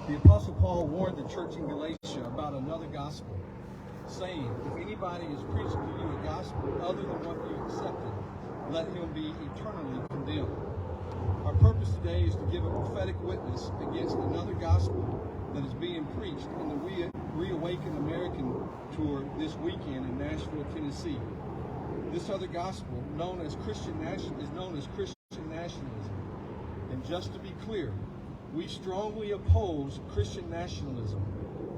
The Apostle Paul warned the church in Galatia about another gospel, saying, if anybody is preaching to you a gospel other than what you accepted, let him be eternally condemned. Our purpose today is to give a prophetic witness against another gospel that is being preached in the Reawaken American tour this weekend in Nashville, Tennessee. This other gospel, known as Christian Nationalism. And just to be clear, we strongly oppose Christian nationalism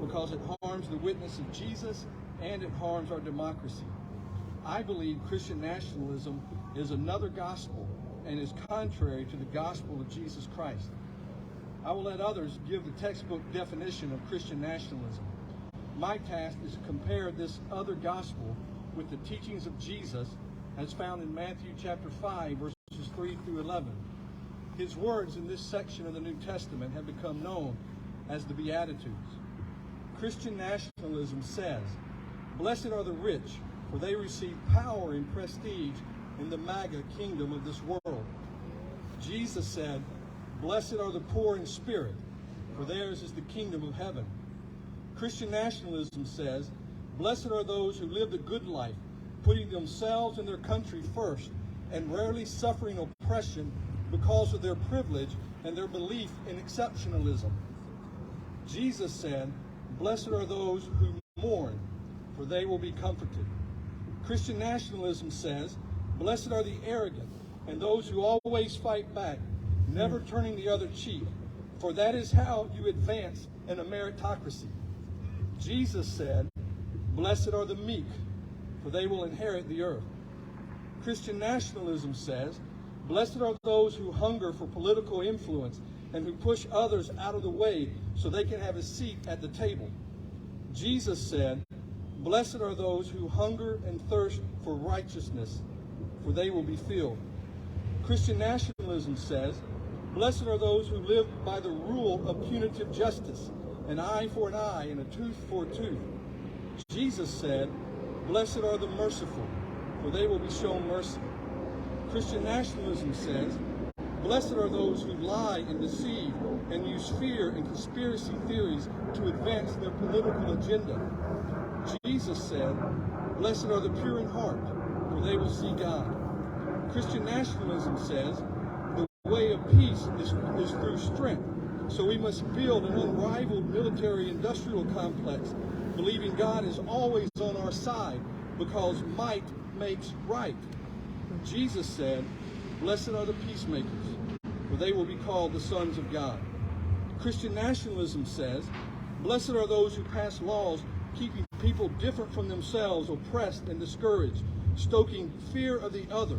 because it harms the witness of Jesus and it harms our democracy. I believe Christian nationalism is another gospel and is contrary to the gospel of Jesus Christ. I will let others give the textbook definition of Christian nationalism. My task is to compare this other gospel with the teachings of Jesus as found in Matthew chapter 5, verses 3 through 11. His words in this section of the New Testament have become known as the Beatitudes. Christian nationalism says, blessed are the rich, for they receive power and prestige in the MAGA kingdom of this world. Jesus said, blessed are the poor in spirit, for theirs is the kingdom of heaven. Christian nationalism says, blessed are those who live the good life, putting themselves and their country first, and rarely suffering oppression because of their privilege and their belief in exceptionalism. Jesus said, blessed are those who mourn, for they will be comforted. Christian nationalism says, blessed are the arrogant and those who always fight back, never turning the other cheek, for that is how you advance in a meritocracy. Jesus said, blessed are the meek, for they will inherit the earth. Christian nationalism says, blessed are those who hunger for political influence and who push others out of the way so they can have a seat at the table. Jesus said, blessed are those who hunger and thirst for righteousness, for they will be filled. Christian nationalism says, blessed are those who live by the rule of punitive justice, an eye for an eye and a tooth for a tooth. Jesus said, blessed are the merciful, for they will be shown mercy. Christian nationalism says, blessed are those who lie and deceive and use fear and conspiracy theories to advance their political agenda. Jesus said, blessed are the pure in heart, for they will see God. Christian nationalism says, the way of peace is through strength, so we must build an unrivaled military-industrial complex, believing God is always on our side because might makes right. Jesus said, blessed are the peacemakers, for they will be called the sons of God. Christian nationalism says, blessed are those who pass laws keeping people different from themselves oppressed and discouraged, stoking fear of the other,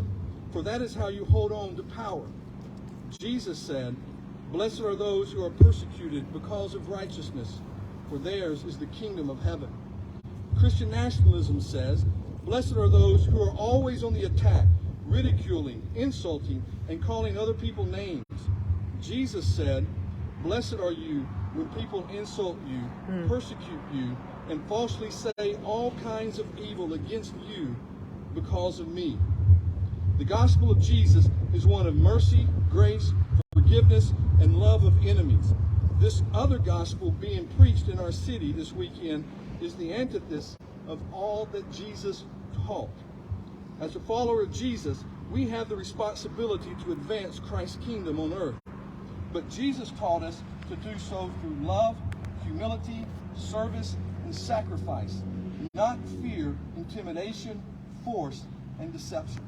for that is how you hold on to power. Jesus said, blessed are those who are persecuted because of righteousness, for theirs is the kingdom of heaven. Christian nationalism says, blessed are those who are always on the attack, ridiculing, insulting, and calling other people names. Jesus said, blessed are you when people insult you, persecute you, and falsely say all kinds of evil against you because of me. The gospel of Jesus is one of mercy, grace, forgiveness, and love of enemies. This other gospel being preached in our city this weekend is the antithesis of all that Jesus taught. As a follower of Jesus, we have the responsibility to advance Christ's kingdom on earth. But Jesus taught us to do so through love, humility, service, and sacrifice, not fear, intimidation, force, and deception.